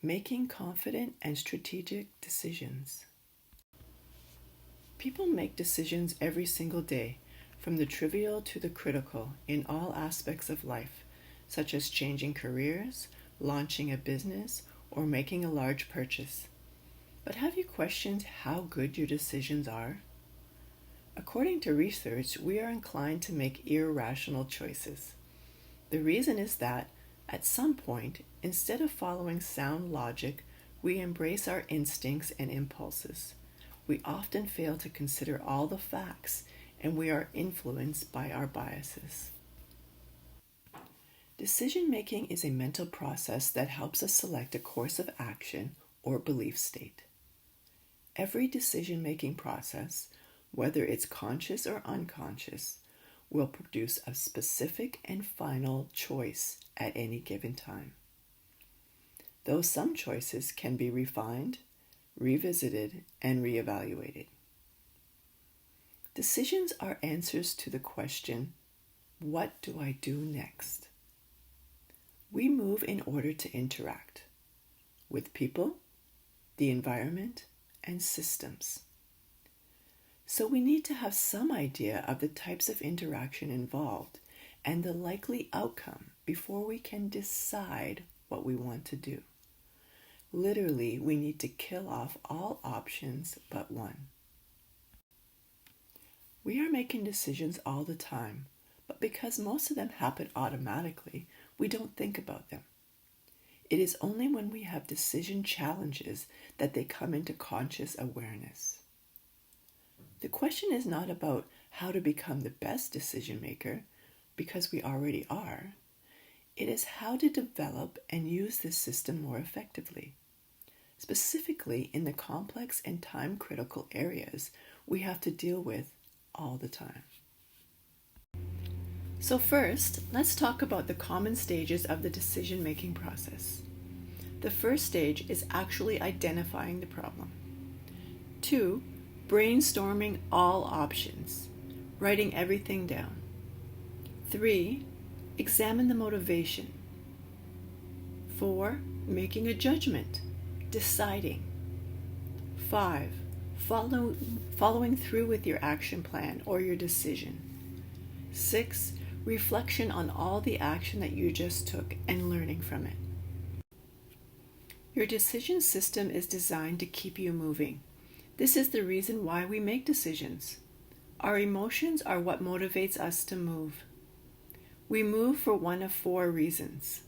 Making confident and strategic decisions. People make decisions every single day, from the trivial to the critical, in all aspects of life, such as changing careers, launching a business, or making a large purchase. But have you questioned how good your decisions are? According to research, we are inclined to make irrational choices. The reason is that, at some point, instead of following sound logic, we embrace our instincts and impulses. We often fail to consider all the facts, and we are influenced by our biases. Decision-making is a mental process that helps us select a course of action or belief state. Every decision-making process, whether it's conscious or unconscious, will produce a specific and final choice at any given time. Though some choices can be refined, revisited, and reevaluated. Decisions are answers to the question, what do I do next? We move in order to interact with people, the environment, and systems. So we need to have some idea of the types of interaction involved and the likely outcome before we can decide what we want to do. Literally, we need to kill off all options but one. We are making decisions all the time, but because most of them happen automatically, we don't think about them. It is only when we have decision challenges that they come into conscious awareness. The question is not about how to become the best decision maker, because we already are. It is how to develop and use this system more effectively, specifically in the complex and time-critical areas we have to deal with all the time. So first, let's talk about the common stages of the decision-making process. The first stage is actually identifying the problem. 2, brainstorming all options, writing everything down. 3, examine the motivation. 4, making a judgment, deciding. 5, following through with your action plan or your decision. 6, reflection on all the action that you just took and learning from it. Your decision system is designed to keep you moving. This is the reason why we make decisions. Our emotions are what motivates us to move. We move for one of 4 reasons.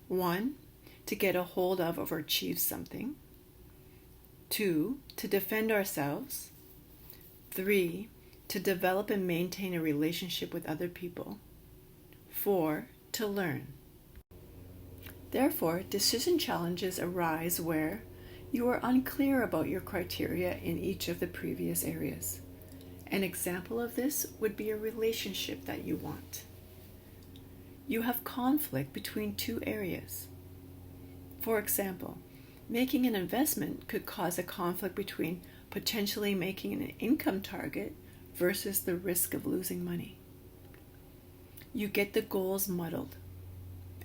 1, to get a hold of or achieve something. 2, to defend ourselves. 3, to develop and maintain a relationship with other people. 4, to learn. Therefore, decision challenges arise where you are unclear about your criteria in each of the previous areas. An example of this would be a relationship that you want. You have conflict between 2 areas. For example, making an investment could cause a conflict between potentially making an income target versus the risk of losing money. You get the goals muddled.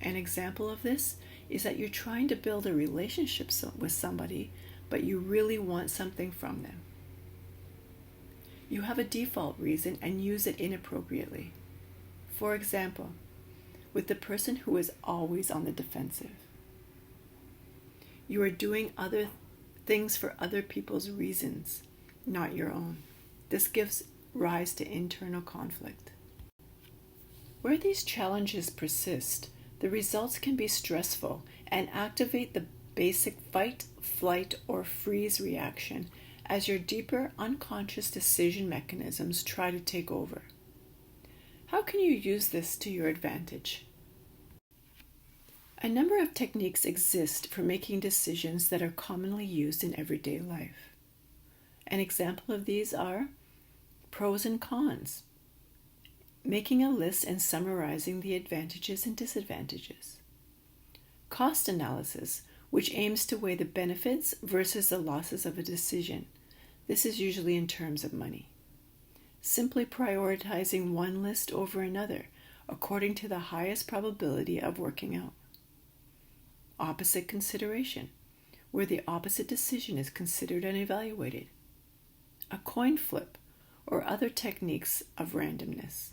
An example of this is that you're trying to build a relationship with somebody, but you really want something from them. You have a default reason and use it inappropriately. For example, with the person who is always on the defensive. You are doing other things for other people's reasons, not your own. This gives rise to internal conflict. Where these challenges persist, the results can be stressful and activate the basic fight, flight, or freeze reaction as your deeper unconscious decision mechanisms try to take over. How can you use this to your advantage? A number of techniques exist for making decisions that are commonly used in everyday life. An example of these are pros and cons, making a list and summarizing the advantages and disadvantages. Cost analysis, which aims to weigh the benefits versus the losses of a decision. This is usually in terms of money. Simply prioritizing one list over another according to the highest probability of working out. Opposite consideration, where the opposite decision is considered and evaluated, a coin flip, or other techniques of randomness,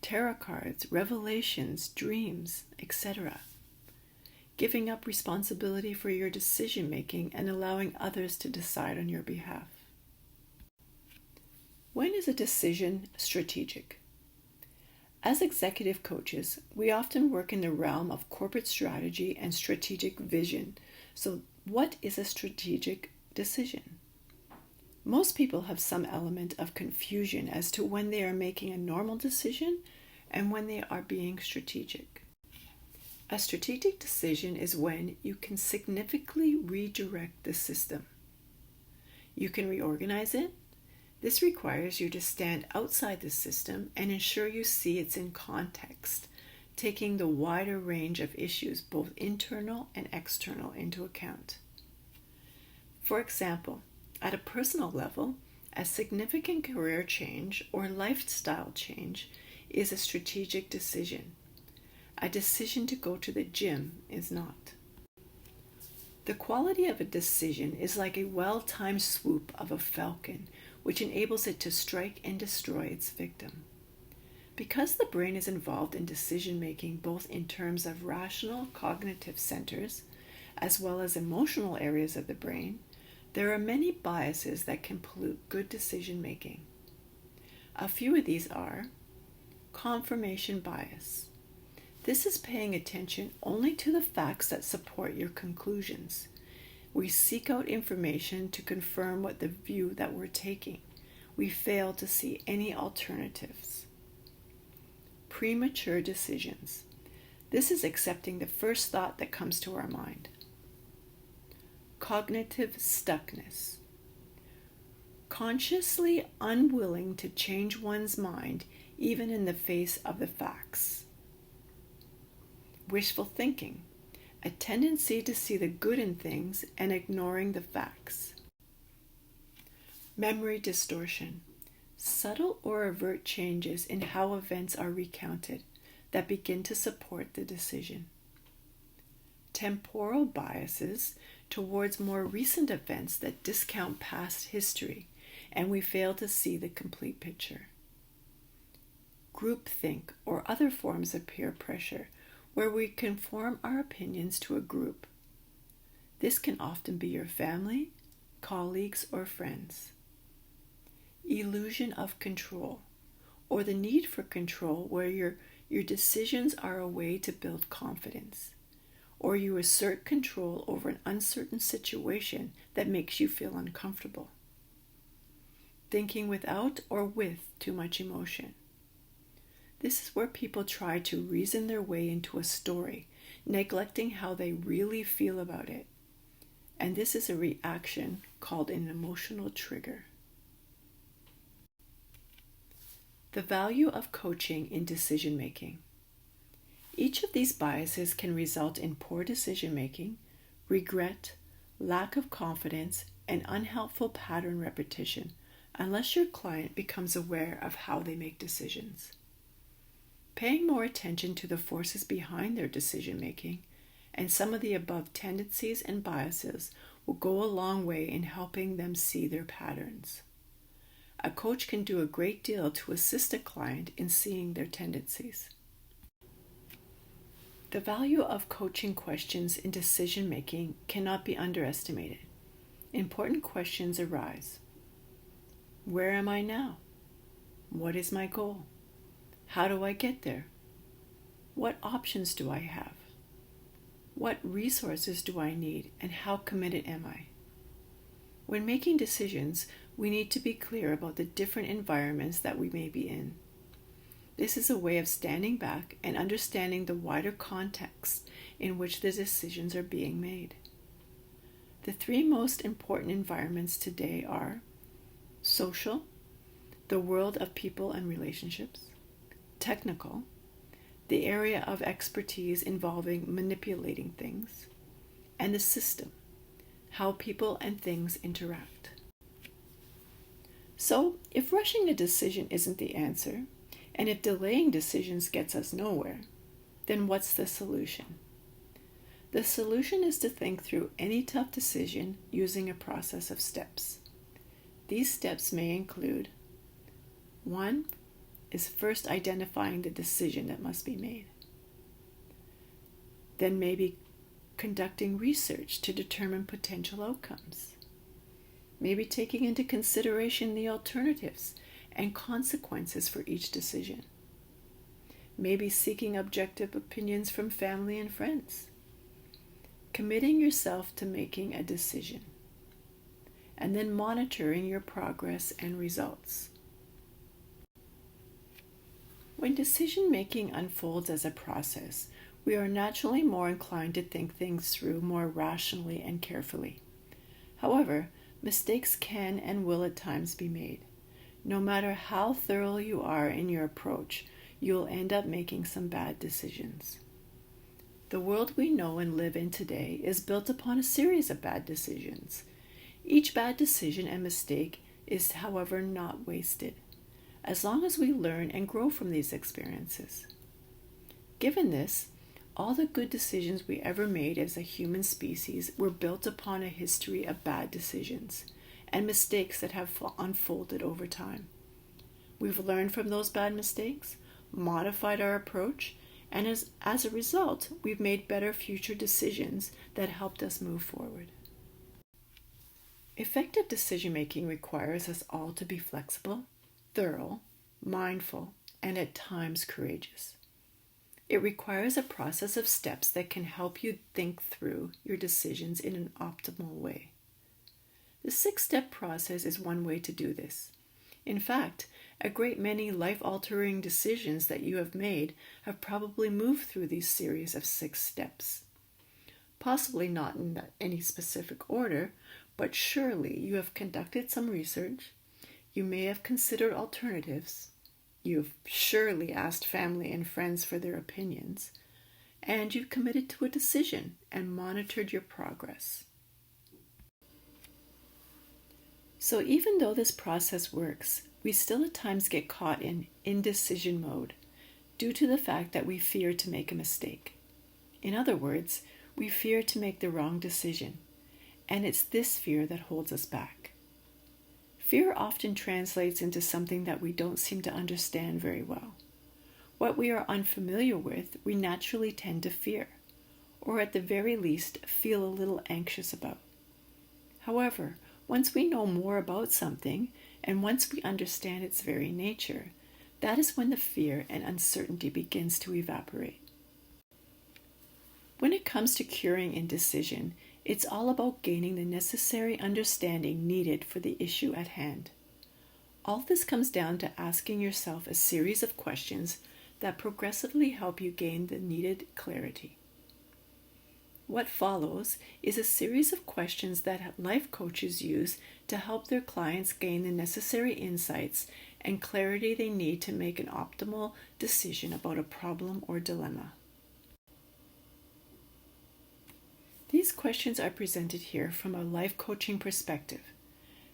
tarot cards, revelations, dreams, etc., giving up responsibility for your decision making and allowing others to decide on your behalf. When is a decision strategic? As executive coaches, we often work in the realm of corporate strategy and strategic vision. So, what is a strategic decision? Most people have some element of confusion as to when they are making a normal decision and when they are being strategic. A strategic decision is when you can significantly redirect the system. You can reorganize it. This requires you to stand outside the system and ensure you see it's in context, taking the wider range of issues, both internal and external, into account. For example, at a personal level, a significant career change or lifestyle change is a strategic decision. A decision to go to the gym is not. The quality of a decision is like a well-timed swoop of a falcon, which enables it to strike and destroy its victim. Because the brain is involved in decision-making both in terms of rational cognitive centers as well as emotional areas of the brain, there are many biases that can pollute good decision-making. A few of these are confirmation bias. This is paying attention only to the facts that support your conclusions. We seek out information to confirm what the view that we're taking. We fail to see any alternatives. Premature decisions. This is accepting the first thought that comes to our mind. Cognitive stuckness. Consciously unwilling to change one's mind even in the face of the facts. Wishful thinking. A tendency to see the good in things and ignoring the facts. Memory distortion. Subtle or overt changes in how events are recounted that begin to support the decision. Temporal biases towards more recent events that discount past history, and we fail to see the complete picture. Groupthink or other forms of peer pressure, where we conform our opinions to a group. This can often be your family, colleagues, or friends. Illusion of control, or the need for control where your decisions are a way to build confidence, or you assert control over an uncertain situation that makes you feel uncomfortable. Thinking without or with too much emotion. This is where people try to reason their way into a story, neglecting how they really feel about it. And this is a reaction called an emotional trigger. The value of coaching in decision making. Each of these biases can result in poor decision making, regret, lack of confidence, and unhelpful pattern repetition, unless your client becomes aware of how they make decisions. Paying more attention to the forces behind their decision-making and some of the above tendencies and biases will go a long way in helping them see their patterns. A coach can do a great deal to assist a client in seeing their tendencies. The value of coaching questions in decision-making cannot be underestimated. Important questions arise. Where am I now? What is my goal? How do I get there? What options do I have? What resources do I need, and how committed am I? When making decisions, we need to be clear about the different environments that we may be in. This is a way of standing back and understanding the wider context in which the decisions are being made. The three most important environments today are social, the world of people and relationships; technical, the area of expertise involving manipulating things; and the system, how people and things interact. So, if rushing a decision isn't the answer, and if delaying decisions gets us nowhere, then what's the solution? The solution is to think through any tough decision using a process of steps. These steps may include: 1 is first identifying the decision that must be made. Then maybe conducting research to determine potential outcomes. Maybe taking into consideration the alternatives and consequences for each decision. Maybe seeking objective opinions from family and friends. Committing yourself to making a decision, and then monitoring your progress and results. When decision making unfolds as a process, we are naturally more inclined to think things through more rationally and carefully. However, mistakes can and will at times be made. No matter how thorough you are in your approach, you'll end up making some bad decisions. The world we know and live in today is built upon a series of bad decisions. Each bad decision and mistake is, however, not wasted, as long as we learn and grow from these experiences. Given this, all the good decisions we ever made as a human species were built upon a history of bad decisions and mistakes that have unfolded over time. We've learned from those bad mistakes, modified our approach, and as a result, we've made better future decisions that helped us move forward. Effective decision-making requires us all to be flexible, thorough, mindful, and at times courageous. It requires a process of steps that can help you think through your decisions in an optimal way. The 6-step process is one way to do this. In fact, a great many life-altering decisions that you have made have probably moved through these series of 6 steps. Possibly not in any specific order, but surely you have conducted some research, you may have considered alternatives, you've surely asked family and friends for their opinions, and you've committed to a decision and monitored your progress. So even though this process works, we still at times get caught in indecision mode due to the fact that we fear to make a mistake. In other words, we fear to make the wrong decision, and it's this fear that holds us back. Fear often translates into something that we don't seem to understand very well. What we are unfamiliar with, we naturally tend to fear, or at the very least, feel a little anxious about. However, once we know more about something, and once we understand its very nature, that is when the fear and uncertainty begins to evaporate. When it comes to curing indecision, it's all about gaining the necessary understanding needed for the issue at hand. All this comes down to asking yourself a series of questions that progressively help you gain the needed clarity. What follows is a series of questions that life coaches use to help their clients gain the necessary insights and clarity they need to make an optimal decision about a problem or dilemma. These questions are presented here from a life coaching perspective.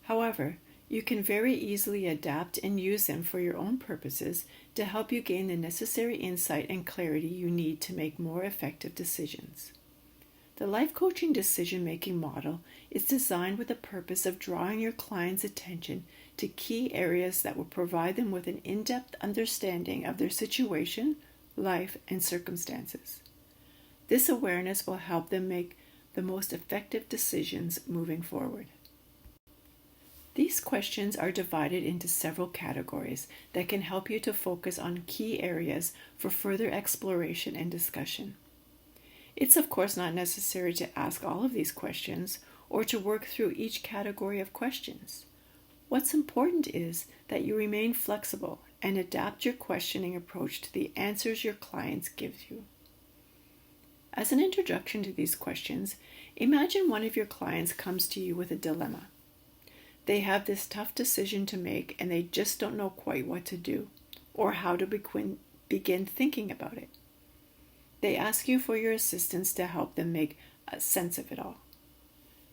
However, you can very easily adapt and use them for your own purposes to help you gain the necessary insight and clarity you need to make more effective decisions. The life coaching decision-making model is designed with the purpose of drawing your client's attention to key areas that will provide them with an in-depth understanding of their situation, life, and circumstances. This awareness will help them make the most effective decisions moving forward. These questions are divided into several categories that can help you to focus on key areas for further exploration and discussion. It's of course not necessary to ask all of these questions or to work through each category of questions. What's important is that you remain flexible and adapt your questioning approach to the answers your clients give you. As an introduction to these questions, imagine one of your clients comes to you with a dilemma. They have this tough decision to make and they just don't know quite what to do or how to begin thinking about it. They ask you for your assistance to help them make sense of it all.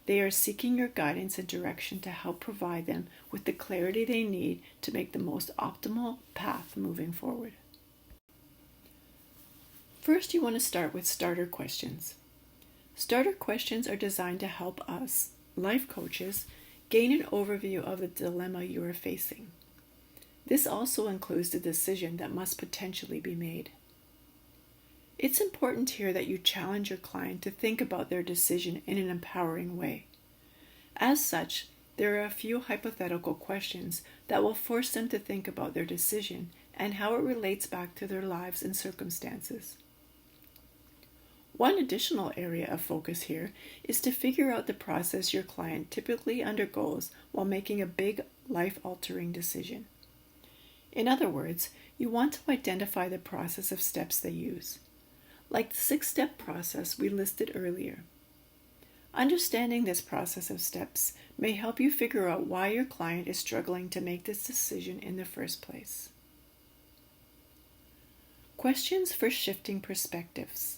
They are seeking your guidance and direction to help provide them with the clarity they need to make the most optimal path moving forward. First, you want to start with starter questions. Starter questions are designed to help us, life coaches, gain an overview of the dilemma you are facing. This also includes the decision that must potentially be made. It's important here that you challenge your client to think about their decision in an empowering way. As such, there are a few hypothetical questions that will force them to think about their decision and how it relates back to their lives and circumstances. One additional area of focus here is to figure out the process your client typically undergoes while making a big life-altering decision. In other words, you want to identify the process of steps they use, like the 6-step process we listed earlier. Understanding this process of steps may help you figure out why your client is struggling to make this decision in the first place. Questions for shifting perspectives.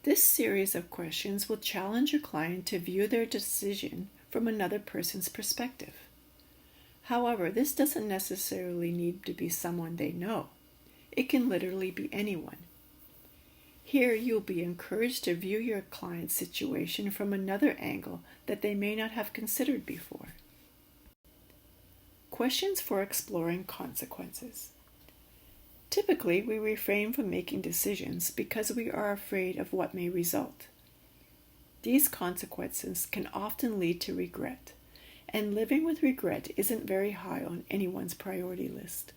This series of questions will challenge your client to view their decision from another person's perspective. However, this doesn't necessarily need to be someone they know. It can literally be anyone. Here, you'll be encouraged to view your client's situation from another angle that they may not have considered before. Questions for exploring consequences. Typically, we refrain from making decisions because we are afraid of what may result. These consequences can often lead to regret, and living with regret isn't very high on anyone's priority list.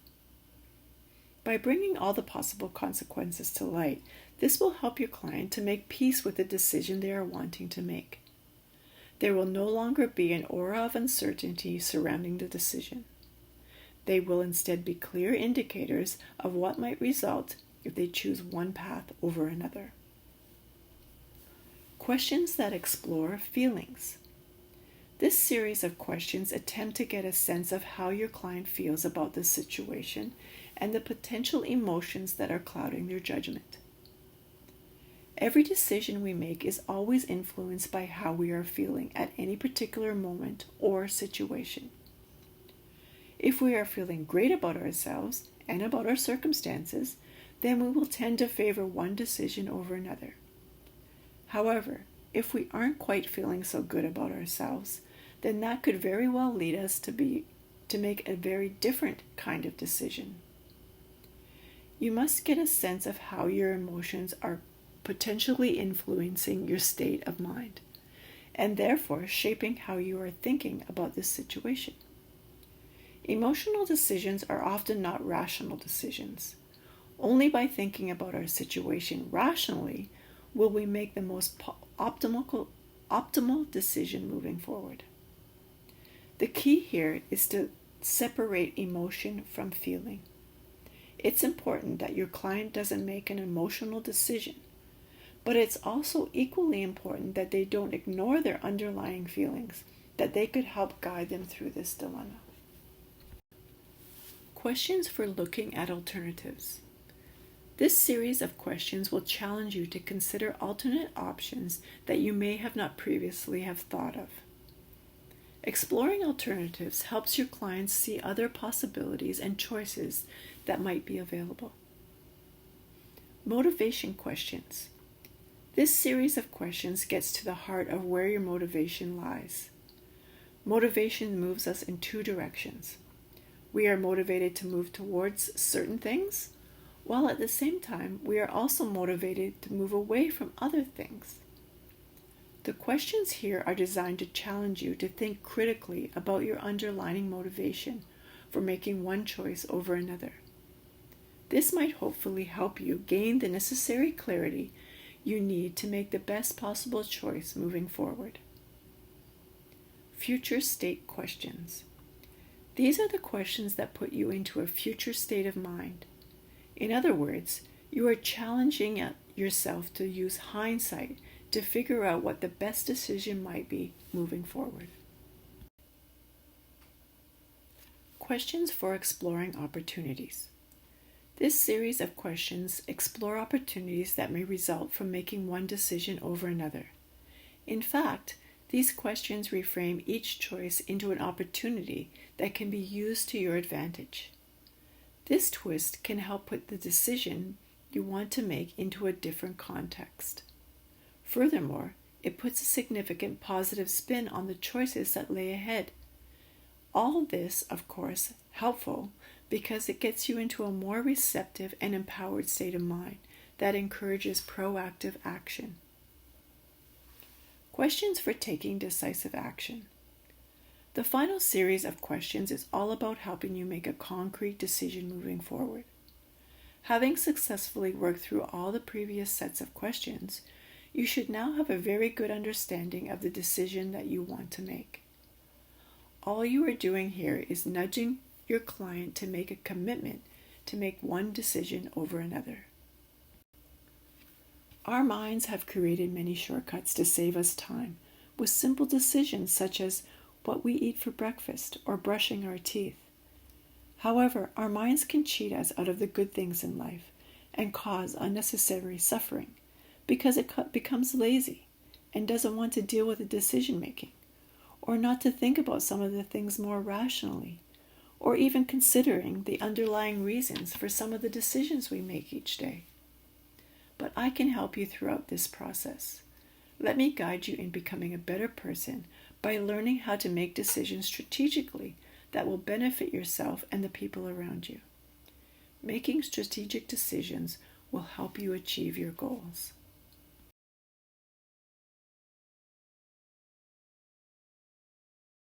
By bringing all the possible consequences to light, this will help your client to make peace with the decision they are wanting to make. There will no longer be an aura of uncertainty surrounding the decision. They will instead be clear indicators of what might result if they choose one path over another. Questions that explore feelings. This series of questions attempt to get a sense of how your client feels about the situation and the potential emotions that are clouding their judgment. Every decision we make is always influenced by how we are feeling at any particular moment or situation. If we are feeling great about ourselves and about our circumstances, then we will tend to favor one decision over another. However, if we aren't quite feeling so good about ourselves, then that could very well lead us to make a very different kind of decision. You must get a sense of how your emotions are potentially influencing your state of mind, and therefore shaping how you are thinking about this situation. Emotional decisions are often not rational decisions. Only by thinking about our situation rationally will we make the most optimal decision moving forward. The key here is to separate emotion from feeling. It's important that your client doesn't make an emotional decision, but it's also equally important that they don't ignore their underlying feelings, that they could help guide them through this dilemma. Questions for looking at alternatives. This series of questions will challenge you to consider alternate options that you may have not previously have thought of. Exploring alternatives helps your clients see other possibilities and choices that might be available. Motivation questions. This series of questions gets to the heart of where your motivation lies. Motivation moves us in two directions. We are motivated to move towards certain things, while at the same time, we are also motivated to move away from other things. The questions here are designed to challenge you to think critically about your underlying motivation for making one choice over another. This might hopefully help you gain the necessary clarity you need to make the best possible choice moving forward. Future state questions. These are the questions that put you into a future state of mind. In other words, you are challenging yourself to use hindsight to figure out what the best decision might be moving forward. Questions for exploring opportunities. This series of questions explore opportunities that may result from making one decision over another. In fact, these questions reframe each choice into an opportunity that can be used to your advantage. This twist can help put the decision you want to make into a different context. Furthermore, it puts a significant positive spin on the choices that lay ahead. All this, of course, helpful because it gets you into a more receptive and empowered state of mind that encourages proactive action. Questions for taking decisive action. The final series of questions is all about helping you make a concrete decision moving forward. Having successfully worked through all the previous sets of questions, you should now have a very good understanding of the decision that you want to make. All you are doing here is nudging your client to make a commitment to make one decision over another. Our minds have created many shortcuts to save us time with simple decisions such as what we eat for breakfast or brushing our teeth. However, our minds can cheat us out of the good things in life and cause unnecessary suffering because it becomes lazy and doesn't want to deal with the decision making, or not to think about some of the things more rationally, or even considering the underlying reasons for some of the decisions we make each day. But I can help you throughout this process. Let me guide you in becoming a better person by learning how to make decisions strategically that will benefit yourself and the people around you. Making strategic decisions will help you achieve your goals.